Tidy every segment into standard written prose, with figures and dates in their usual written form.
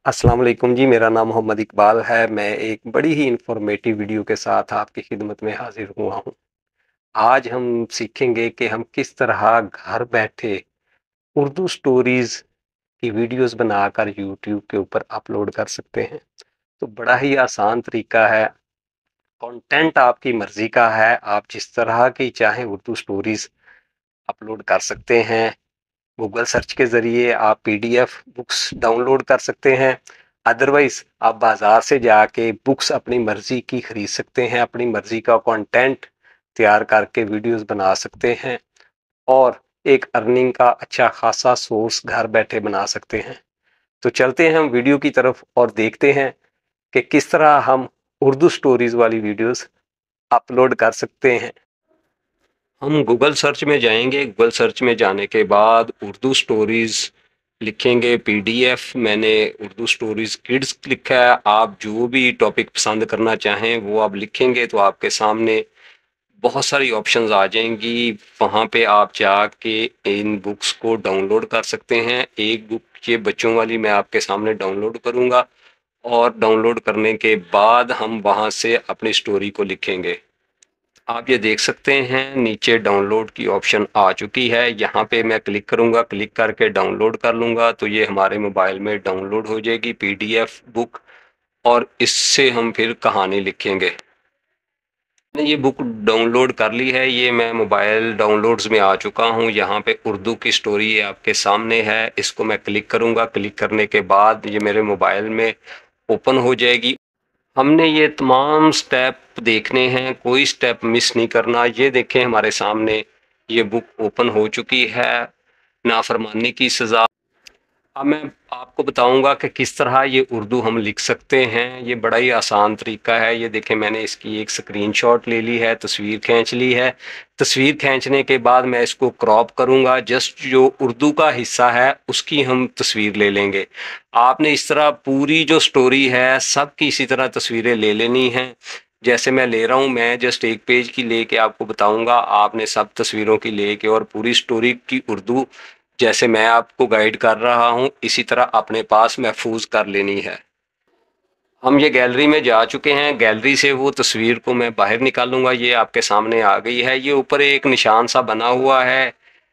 अस्सलाम वालेकुम जी, मेरा नाम मोहम्मद इकबाल है। मैं एक बड़ी ही इंफॉर्मेटिव वीडियो के साथ आपकी खिदमत में हाजिर हुआ हूँ। आज हम सीखेंगे कि हम किस तरह घर बैठे उर्दू स्टोरीज की वीडियोस बनाकर यूट्यूब के ऊपर अपलोड कर सकते हैं। तो बड़ा ही आसान तरीका है। कंटेंट आपकी मर्जी का है, आप जिस तरह की चाहें उर्दू स्टोरीज अपलोड कर सकते हैं। गूगल सर्च के ज़रिए आप पीडीएफ बुक्स डाउनलोड कर सकते हैं। अदरवाइज़ आप बाज़ार से जाके बुक्स अपनी मर्ज़ी की ख़रीद सकते हैं, अपनी मर्ज़ी का कंटेंट तैयार करके वीडियोस बना सकते हैं और एक अर्निंग का अच्छा खासा सोर्स घर बैठे बना सकते हैं। तो चलते हैं हम वीडियो की तरफ और देखते हैं कि किस तरह हम उर्दू स्टोरीज़ वाली वीडियोस अपलोड कर सकते हैं। हम गूगल सर्च में जाएंगे। गूगल सर्च में जाने के बाद उर्दू स्टोरीज लिखेंगे। पीडीएफ मैंने उर्दू स्टोरीज किड्स लिखा है। आप जो भी टॉपिक पसंद करना चाहें वो आप लिखेंगे तो आपके सामने बहुत सारी ऑप्शंस आ जाएंगी। वहाँ पे आप जाके इन बुक्स को डाउनलोड कर सकते हैं। एक बुक ये बच्चों वाली मैं आपके सामने डाउनलोड करूँगा और डाउनलोड करने के बाद हम वहाँ से अपनी स्टोरी को लिखेंगे। आप ये देख सकते हैं नीचे डाउनलोड की ऑप्शन आ चुकी है। यहाँ पे मैं क्लिक करूँगा, क्लिक करके डाउनलोड कर लूँगा तो ये हमारे मोबाइल में डाउनलोड हो जाएगी पीडीएफ बुक और इससे हम फिर कहानी लिखेंगे। मैंने ये बुक डाउनलोड कर ली है। ये मैं मोबाइल डाउनलोड्स में आ चुका हूँ। यहाँ पे उर्दू की स्टोरी आपके सामने है। इसको मैं क्लिक करूँगा, क्लिक करने के बाद ये मेरे मोबाइल में ओपन हो जाएगी। हमने ये तमाम स्टेप देखने हैं, कोई स्टेप मिस नहीं करना। ये देखें हमारे सामने ये बुक ओपन हो चुकी है, नाफरमानी की सज़ा। अब मैं आपको बताऊंगा कि किस तरह ये उर्दू हम लिख सकते हैं। ये बड़ा ही आसान तरीका है। ये देखें मैंने इसकी एक स्क्रीनशॉट ले ली है, तस्वीर खींच ली है। तस्वीर खींचने के बाद मैं इसको क्रॉप करूंगा। जस्ट जो उर्दू का हिस्सा है उसकी हम तस्वीर ले लेंगे। आपने इस तरह पूरी जो स्टोरी है सब की इसी तरह तस्वीरें ले लेनी हैं जैसे मैं ले रहा हूँ। मैं जस्ट एक पेज की लेके आपको बताऊंगा, आपने सब तस्वीरों की लेके और पूरी स्टोरी की उर्दू जैसे मैं आपको गाइड कर रहा हूँ इसी तरह अपने पास महफूज कर लेनी है। हम ये गैलरी में जा चुके हैं। गैलरी से वो तस्वीर को मैं बाहर निकालूंगा। ये आपके सामने आ गई है। ये ऊपर एक निशान सा बना हुआ है,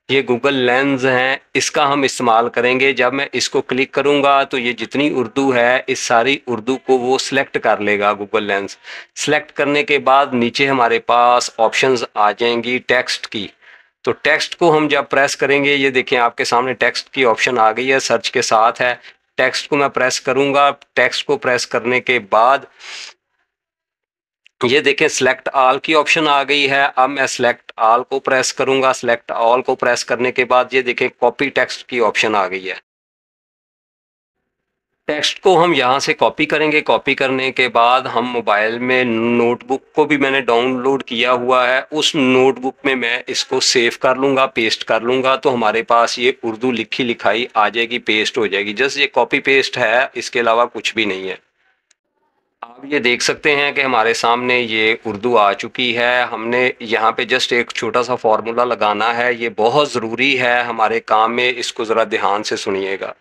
ये गूगल लेंस है। इसका हम इस्तेमाल करेंगे। जब मैं इसको क्लिक करूंगा तो ये जितनी उर्दू है इस सारी उर्दू को वो सिलेक्ट कर लेगा गूगल लेंस। सिलेक्ट करने के बाद नीचे हमारे पास ऑप्शंस आ जाएंगी टेक्स्ट की। तो टेक्स्ट को हम जब प्रेस करेंगे, ये देखें आपके सामने टेक्स्ट की ऑप्शन आ गई है, सर्च के साथ है। टेक्स्ट को मैं प्रेस करूंगा। टेक्स्ट को प्रेस करने के बाद ये देखें सिलेक्ट ऑल की ऑप्शन आ गई है। अब मैं सिलेक्ट ऑल को प्रेस करूंगा। सिलेक्ट ऑल को प्रेस करने के बाद ये देखें कॉपी टेक्स्ट की ऑप्शन आ गई है। टेक्स्ट को हम यहाँ से कॉपी करेंगे। कॉपी करने के बाद हम मोबाइल में नोटबुक को भी मैंने डाउनलोड किया हुआ है, उस नोटबुक में मैं इसको सेव कर लूँगा, पेस्ट कर लूँगा तो हमारे पास ये उर्दू लिखी लिखाई आ जाएगी, पेस्ट हो जाएगी। जस्ट ये कॉपी पेस्ट है, इसके अलावा कुछ भी नहीं है। आप ये देख सकते हैं कि हमारे सामने ये उर्दू आ चुकी है। हमने यहाँ पे जस्ट एक छोटा सा फॉर्मूला लगाना है, ये बहुत ज़रूरी है हमारे काम में। इसको ज़रा ध्यान से सुनिएगा।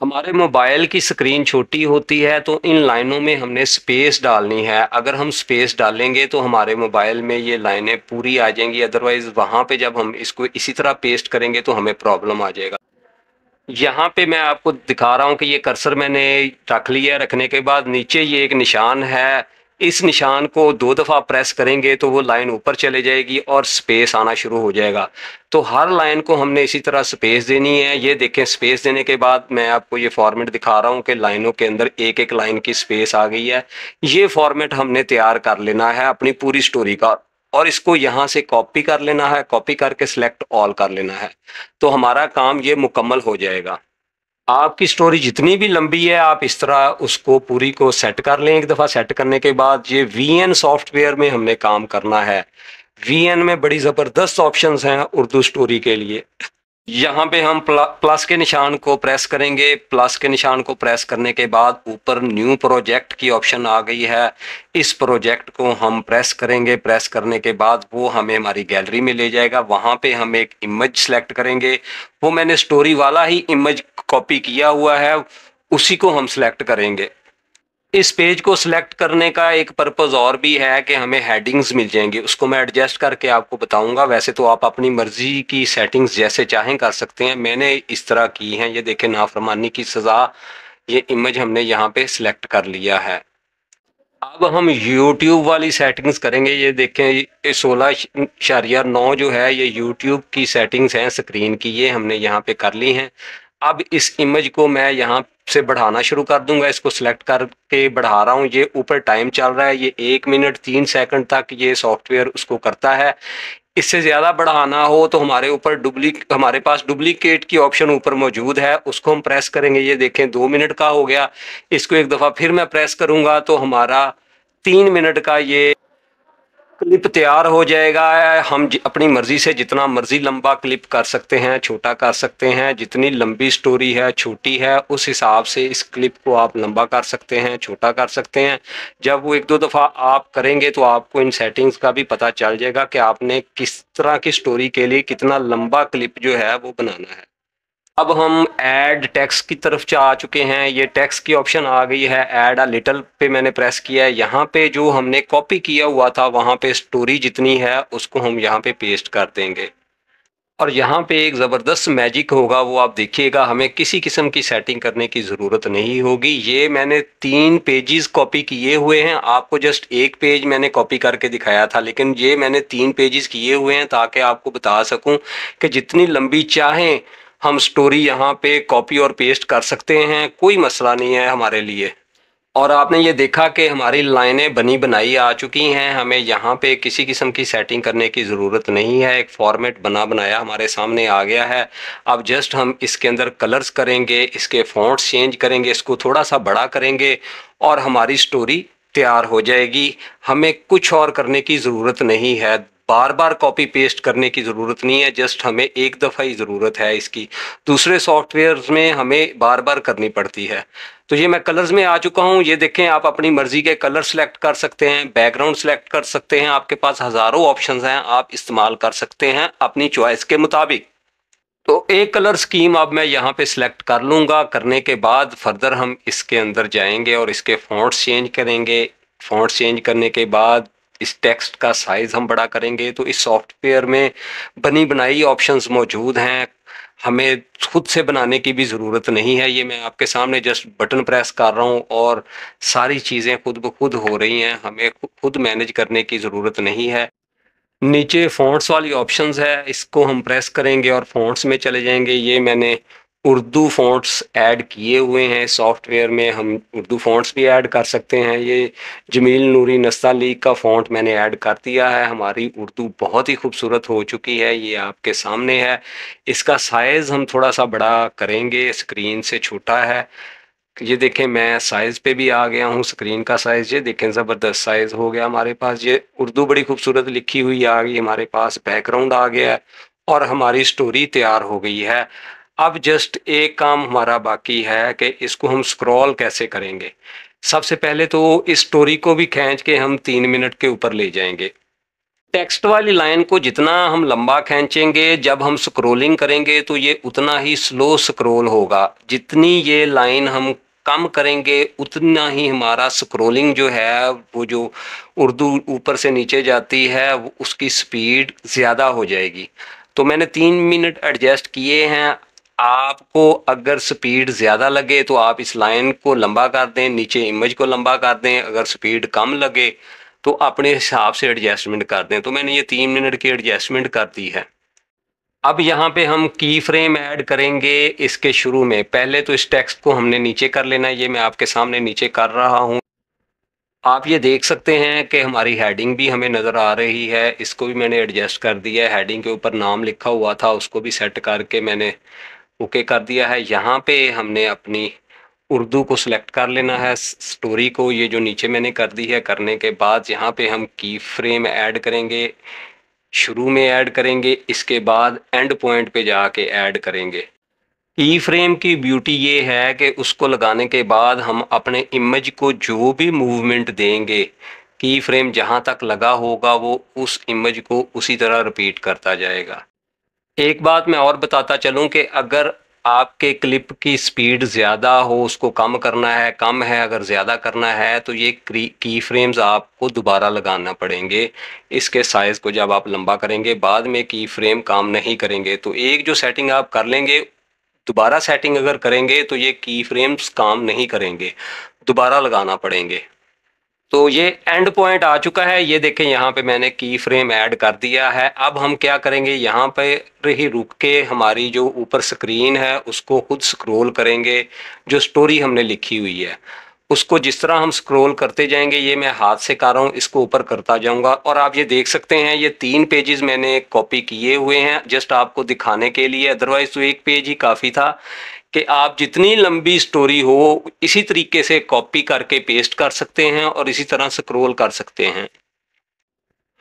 हमारे मोबाइल की स्क्रीन छोटी होती है तो इन लाइनों में हमने स्पेस डालनी है। अगर हम स्पेस डालेंगे तो हमारे मोबाइल में ये लाइनें पूरी आ जाएंगी। अदरवाइज वहाँ पे जब हम इसको इसी तरह पेस्ट करेंगे तो हमें प्रॉब्लम आ जाएगा। यहाँ पे मैं आपको दिखा रहा हूँ कि ये कर्सर मैंने रख लिया है। रखने के बाद नीचे ये एक निशान है, इस निशान को 2 दफ़ा प्रेस करेंगे तो वो लाइन ऊपर चले जाएगी और स्पेस आना शुरू हो जाएगा। तो हर लाइन को हमने इसी तरह स्पेस देनी है। ये देखें स्पेस देने के बाद मैं आपको ये फॉर्मेट दिखा रहा हूँ कि लाइनों के अंदर एक एक लाइन की स्पेस आ गई है। ये फॉर्मेट हमने तैयार कर लेना है अपनी पूरी स्टोरी का और इसको यहाँ से कॉपी कर लेना है। कॉपी करके सिलेक्ट ऑल कर लेना है तो हमारा काम ये मुकम्मल हो जाएगा। आपकी स्टोरी जितनी भी लंबी है आप इस तरह उसको पूरी को सेट कर लें। एक दफ़ा सेट करने के बाद ये वीएन सॉफ्टवेयर में हमने काम करना है। वीएन में बड़ी ज़बरदस्त ऑप्शंस हैं उर्दू स्टोरी के लिए। यहाँ पे हम प्लस के निशान को प्रेस करेंगे। प्लस के निशान को प्रेस करने के बाद ऊपर न्यू प्रोजेक्ट की ऑप्शन आ गई है। इस प्रोजेक्ट को हम प्रेस करेंगे। प्रेस करने के बाद वो हमें हमारी गैलरी में ले जाएगा। वहाँ पे हम एक इमेज सेलेक्ट करेंगे। वो मैंने स्टोरी वाला ही इमेज कॉपी किया हुआ है, उसी को हम सिलेक्ट करेंगे। इस पेज को सिलेक्ट करने का एक पर्पज़ और भी है कि हमें हेडिंग्स मिल जाएंगी, उसको मैं एडजस्ट करके आपको बताऊंगा। वैसे तो आप अपनी मर्जी की सेटिंग्स जैसे चाहें कर सकते हैं, मैंने इस तरह की हैं। ये देखें, नाफरमानी की सज़ा, ये इमेज हमने यहाँ पे सिलेक्ट कर लिया है। अब हम YouTube वाली सेटिंग्स करेंगे। ये देखें, ये 16.9 जो है ये YouTube की सेटिंग्स हैं स्क्रीन की, ये हमने यहाँ पे कर ली हैं। अब इस इमेज को मैं यहाँ से बढ़ाना शुरू कर दूंगा। इसको सिलेक्ट करके बढ़ा रहा हूँ। ये ऊपर टाइम चल रहा है, ये 1 मिनट 3 सेकंड तक ये सॉफ्टवेयर उसको करता है। इससे ज़्यादा बढ़ाना हो तो हमारे पास डुप्लीकेट की ऑप्शन ऊपर मौजूद है, उसको हम प्रेस करेंगे। ये देखें 2 मिनट का हो गया। इसको एक दफ़ा फिर मैं प्रेस करूंगा तो हमारा 3 मिनट का ये क्लिप तैयार हो जाएगा। हम अपनी मर्जी से जितना मर्जी लंबा क्लिप कर सकते हैं, छोटा कर सकते हैं। जितनी लंबी स्टोरी है, छोटी है, उस हिसाब से इस क्लिप को आप लंबा कर सकते हैं, छोटा कर सकते हैं। जब वो 1-2 दफ़ा आप करेंगे तो आपको इन सेटिंग्स का भी पता चल जाएगा कि आपने किस तरह की स्टोरी के लिए कितना लंबा क्लिप जो है वो बनाना है। अब हम ऐड टेक्स्ट की तरफ आ चुके हैं। ये टेक्स्ट की ऑप्शन आ गई है। ऐड अ लिटिल पे मैंने प्रेस किया है। यहाँ पे जो हमने कॉपी किया हुआ था वहाँ पे स्टोरी जितनी है उसको हम यहाँ पे पेस्ट कर देंगे। और यहाँ पे एक ज़बरदस्त मैजिक होगा, वो आप देखिएगा। हमें किसी किस्म की सेटिंग करने की ज़रूरत नहीं होगी। ये मैंने 3 पेजेस कॉपी किए हुए हैं। आपको जस्ट एक पेज मैंने कॉपी करके दिखाया था, लेकिन ये मैंने 3 पेजेस किए हुए हैं ताकि आपको बता सकूं कि जितनी लंबी चाहें हम स्टोरी यहाँ पे कॉपी और पेस्ट कर सकते हैं, कोई मसला नहीं है हमारे लिए। और आपने ये देखा कि हमारी लाइनें बनी बनाई आ चुकी हैं। हमें यहाँ पे किसी किस्म की सेटिंग करने की ज़रूरत नहीं है। एक फॉर्मेट बना बनाया हमारे सामने आ गया है। अब जस्ट हम इसके अंदर कलर्स करेंगे, इसके फॉन्ट्स चेंज करेंगे, इसको थोड़ा सा बड़ा करेंगे और हमारी स्टोरी तैयार हो जाएगी। हमें कुछ और करने की ज़रूरत नहीं है, बार बार कॉपी पेस्ट करने की ज़रूरत नहीं है। जस्ट हमें एक दफ़ा ही ज़रूरत है इसकी। दूसरे सॉफ्टवेयर्स में हमें बार बार करनी पड़ती है। तो ये मैं कलर्स में आ चुका हूँ। ये देखें, आप अपनी मर्जी के कलर सेलेक्ट कर सकते हैं, बैकग्राउंड सेलेक्ट कर सकते हैं। आपके पास हज़ारों ऑप्शंस हैं, आप इस्तेमाल कर सकते हैं अपनी चॉइस के मुताबिक। तो एक कलर स्कीम अब मैं यहाँ पे सिलेक्ट कर लूँगा। करने के बाद फर्दर हम इसके अंदर जाएंगे और इसके फॉन्ट्स चेंज करेंगे। फॉन्ट्स चेंज करने के बाद इस टेक्स्ट का साइज हम बड़ा करेंगे। तो इस सॉफ्टवेयर में बनी बनाई ऑप्शंस मौजूद हैं, हमें खुद से बनाने की भी ज़रूरत नहीं है। ये मैं आपके सामने जस्ट बटन प्रेस कर रहा हूँ और सारी चीज़ें खुद ब खुद हो रही हैं। हमें खुद मैनेज करने की ज़रूरत नहीं है। नीचे फ़ॉन्ट्स वाली ऑप्शंस है, इसको हम प्रेस करेंगे और फ़ॉन्ट्स में चले जाएंगे। ये मैंने उर्दू फ़ॉन्ट्स ऐड किए हुए हैं सॉफ्टवेयर में। हम उर्दू फ़ॉन्ट्स भी ऐड कर सकते हैं। ये जमील नूरी नस्तालीग का फ़ॉन्ट मैंने ऐड कर दिया है। हमारी उर्दू बहुत ही खूबसूरत हो चुकी है, ये आपके सामने है। इसका साइज़ हम थोड़ा सा बड़ा करेंगे, स्क्रीन से छोटा है। ये देखें, मैं साइज़ पे भी आ गया हूँ। स्क्रीन का साइज़ ये देखें, ज़बरदस्त साइज़ हो गया हमारे पास। ये उर्दू बड़ी खूबसूरत लिखी हुई आ गई हमारे पास, बैकग्राउंड आ गया है और हमारी स्टोरी तैयार हो गई है। अब जस्ट एक काम हमारा बाकी है कि इसको हम स्क्रॉल कैसे करेंगे। सबसे पहले तो इस स्टोरी को भी खींच के हम 3 मिनट के ऊपर ले जाएंगे। टेक्स्ट वाली लाइन को जितना हम लंबा खींचेंगे, जब हम स्क्रोलिंग करेंगे तो ये उतना ही स्लो स्क्रोल होगा। जितनी ये लाइन हम कम करेंगे उतना ही हमारा स्क्रोलिंग जो है, वो जो उर्दू ऊपर से नीचे जाती है, वो उसकी स्पीड ज़्यादा हो जाएगी। तो मैंने 3 मिनट एडजस्ट किए हैं। आपको अगर स्पीड ज़्यादा लगे तो आप इस लाइन को लंबा कर दें, नीचे इमेज को लंबा कर दें। अगर स्पीड कम लगे तो अपने हिसाब से एडजस्टमेंट कर दें। तो मैंने ये 3 मिनट की एडजस्टमेंट कर दी है। अब यहाँ पे हम की फ्रेम ऐड करेंगे इसके शुरू में। पहले तो इस टेक्स्ट को हमने नीचे कर लेना है। ये मैं आपके सामने नीचे कर रहा हूँ। आप ये देख सकते हैं कि हमारी हेडिंग भी हमें नज़र आ रही है। इसको भी मैंने एडजस्ट कर दिया है। हेडिंग के ऊपर नाम लिखा हुआ था, उसको भी सेट करके मैंने ओके कर दिया है। यहाँ पे हमने अपनी उर्दू को सिलेक्ट कर लेना है, स्टोरी को। ये जो नीचे मैंने कर दी है, करने के बाद यहाँ पे हम की फ्रेम ऐड करेंगे, शुरू में ऐड करेंगे, इसके बाद एंड पॉइंट पे जाके ऐड करेंगे। की फ्रेम की ब्यूटी ये है कि उसको लगाने के बाद हम अपने इमेज को जो भी मूवमेंट देंगे, की फ्रेम जहाँ तक लगा होगा वो उस इमेज को उसी तरह रिपीट करता जाएगा। एक बात मैं और बताता चलूं कि अगर आपके क्लिप की स्पीड ज़्यादा हो, उसको कम करना है, कम है अगर ज़्यादा करना है तो ये की फ्रेम्स आपको दोबारा लगाना पड़ेंगे। इसके साइज़ को जब आप लंबा करेंगे, बाद में की फ्रेम काम नहीं करेंगे। तो एक जो सेटिंग आप कर लेंगे, दोबारा सेटिंग अगर करेंगे तो ये की फ्रेम्स काम नहीं करेंगे, दोबारा लगाना पड़ेंगे। तो ये एंड पॉइंट आ चुका है, ये देखें यहाँ पे मैंने की फ्रेम ऐड कर दिया है। अब हम क्या करेंगे, यहाँ पे ही रुक के हमारी जो ऊपर स्क्रीन है उसको खुद स्क्रॉल करेंगे। जो स्टोरी हमने लिखी हुई है उसको जिस तरह हम स्क्रॉल करते जाएंगे, ये मैं हाथ से कर रहा हूँ, इसको ऊपर करता जाऊंगा और आप ये देख सकते हैं ये 3 पेजेस मैंने कॉपी किए हुए हैं जस्ट आपको दिखाने के लिए। अदरवाइज तो एक पेज ही काफ़ी था कि आप जितनी लंबी स्टोरी हो इसी तरीके से कॉपी करके पेस्ट कर सकते हैं और इसी तरह स्क्रॉल कर सकते हैं।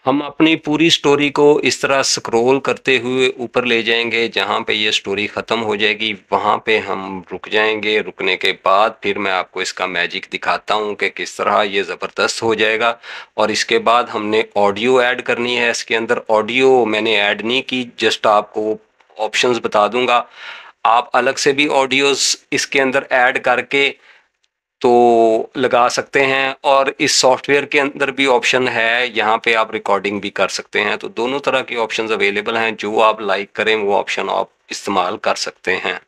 हम अपनी पूरी स्टोरी को इस तरह स्क्रॉल करते हुए ऊपर ले जाएंगे, जहाँ पे ये स्टोरी ख़त्म हो जाएगी वहाँ पे हम रुक जाएंगे। रुकने के बाद फिर मैं आपको इसका मैजिक दिखाता हूँ कि किस तरह ये ज़बरदस्त हो जाएगा। और इसके बाद हमने ऑडियो ऐड करनी है। इसके अंदर ऑडियो मैंने ऐड नहीं की, जस्ट आपको ऑप्शंस बता दूंगा। आप अलग से भी ऑडियोज़ इसके अंदर ऐड करके तो लगा सकते हैं और इस सॉफ्टवेयर के अंदर भी ऑप्शन है, यहाँ पे आप रिकॉर्डिंग भी कर सकते हैं। तो दोनों तरह की ऑप्शंस अवेलेबल हैं, जो आप लाइक करें वो ऑप्शन आप इस्तेमाल कर सकते हैं।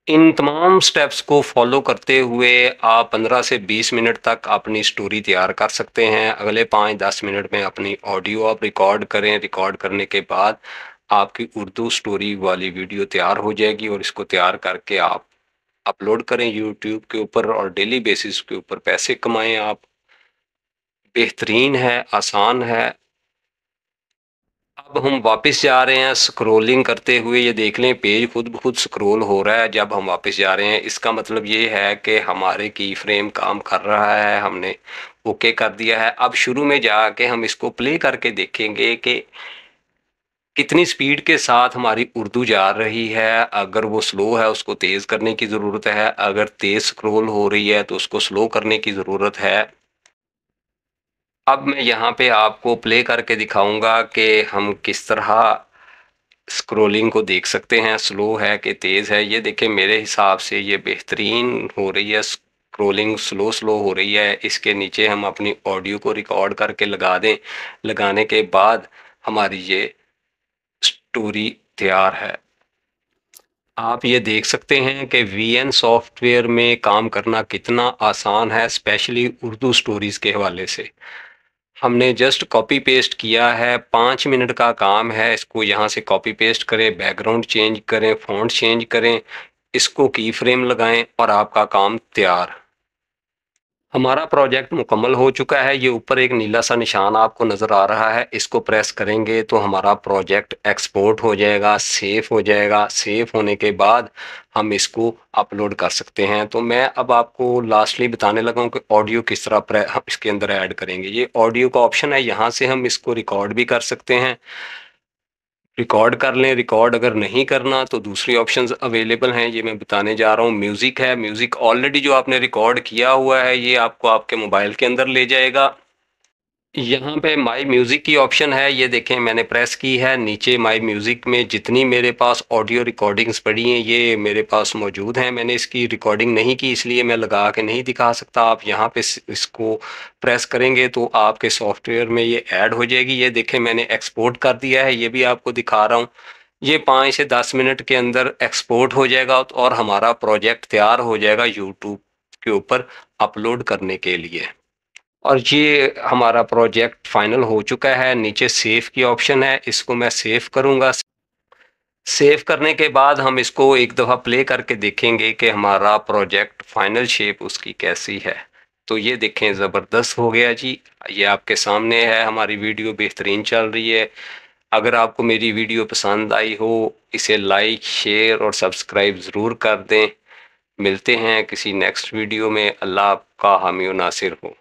इन तमाम स्टेप्स को फॉलो करते हुए आप 15 से 20 मिनट तक अपनी स्टोरी तैयार कर सकते हैं। अगले 5-10 मिनट में अपनी ऑडियो आप रिकॉर्ड करें। रिकॉर्ड करने के बाद आपकी उर्दू स्टोरी वाली वीडियो तैयार हो जाएगी और इसको तैयार करके आप अपलोड करें यूट्यूब के ऊपर और डेली बेसिस के ऊपर पैसे कमाएं आप। बेहतरीन है, आसान है। अब हम वापस जा रहे हैं स्क्रॉलिंग करते हुए, ये देख लें पेज खुद ब खुद स्क्रॉल हो रहा है। जब हम वापस जा रहे हैं इसका मतलब ये है कि हमारे की फ्रेम काम कर रहा है, हमने ओके कर दिया है। अब शुरू में जाके हम इसको प्ले करके देखेंगे कि कितनी स्पीड के साथ हमारी उर्दू जा रही है। अगर वो स्लो है उसको तेज़ करने की ज़रूरत है, अगर तेज़ स्क्रॉल हो रही है तो उसको स्लो करने की ज़रूरत है। अब मैं यहाँ पे आपको प्ले करके दिखाऊंगा कि हम किस तरह स्क्रॉलिंग को देख सकते हैं, स्लो है कि तेज़ है। ये देखें मेरे हिसाब से ये बेहतरीन हो रही है, स्क्रॉलिंग स्लो स्लो हो रही है। इसके नीचे हम अपनी ऑडियो को रिकॉर्ड करके लगा दें। लगाने के बाद हमारी ये स्टोरी तैयार है। आप ये देख सकते हैं कि वीएन सॉफ्टवेयर में काम करना कितना आसान है, स्पेशली उर्दू स्टोरीज़ के हवाले से। हमने जस्ट कॉपी पेस्ट किया है, 5 मिनट का काम है। इसको यहाँ से कॉपी पेस्ट करें, बैकग्राउंड चेंज करें, फ़ॉन्ट चेंज करें, इसको की फ्रेम लगाएं और आपका काम तैयार। हमारा प्रोजेक्ट मुकम्मल हो चुका है। ये ऊपर एक नीला सा निशान आपको नज़र आ रहा है, इसको प्रेस करेंगे तो हमारा प्रोजेक्ट एक्सपोर्ट हो जाएगा, सेव हो जाएगा। सेव होने के बाद हम इसको अपलोड कर सकते हैं। तो मैं अब आपको लास्टली बताने लगा हूँ कि ऑडियो किस तरह हम इसके अंदर ऐड करेंगे। ये ऑडियो का ऑप्शन है, यहाँ से हम इसको रिकॉर्ड भी कर सकते हैं। रिकॉर्ड कर लें। रिकॉर्ड अगर नहीं करना तो दूसरी ऑप्शंस अवेलेबल हैं, ये मैं बताने जा रहा हूँ। म्यूज़िक है, म्यूज़िक ऑलरेडी जो आपने रिकॉर्ड किया हुआ है ये आपको आपके मोबाइल के अंदर ले जाएगा। यहाँ पे माई म्यूज़िक की ऑप्शन है, ये देखें मैंने प्रेस की है। नीचे माई म्यूज़िक में जितनी मेरे पास ऑडियो रिकॉर्डिंग्स पड़ी हैं ये मेरे पास मौजूद हैं। मैंने इसकी रिकॉर्डिंग नहीं की इसलिए मैं लगा के नहीं दिखा सकता। आप यहाँ पे इसको प्रेस करेंगे तो आपके सॉफ्टवेयर में ये ऐड हो जाएगी। ये देखें मैंने एक्सपोर्ट कर दिया है, ये भी आपको दिखा रहा हूँ। ये 5 से 10 मिनट के अंदर एक्सपोर्ट हो जाएगा और हमारा प्रोजेक्ट तैयार हो जाएगा यूट्यूब के ऊपर अपलोड करने के लिए। और ये हमारा प्रोजेक्ट फाइनल हो चुका है। नीचे सेव की ऑप्शन है, इसको मैं सेव करूँगा। सेव करने के बाद हम इसको एक दफ़ा प्ले करके देखेंगे कि हमारा प्रोजेक्ट फाइनल शेप उसकी कैसी है। तो ये देखें ज़बरदस्त हो गया जी। ये आपके सामने है, हमारी वीडियो बेहतरीन चल रही है। अगर आपको मेरी वीडियो पसंद आई हो इसे लाइक शेयर और सब्सक्राइब ज़रूर कर दें। मिलते हैं किसी नेक्स्ट वीडियो में। अल्लाह आपका हामी व नासिर हो।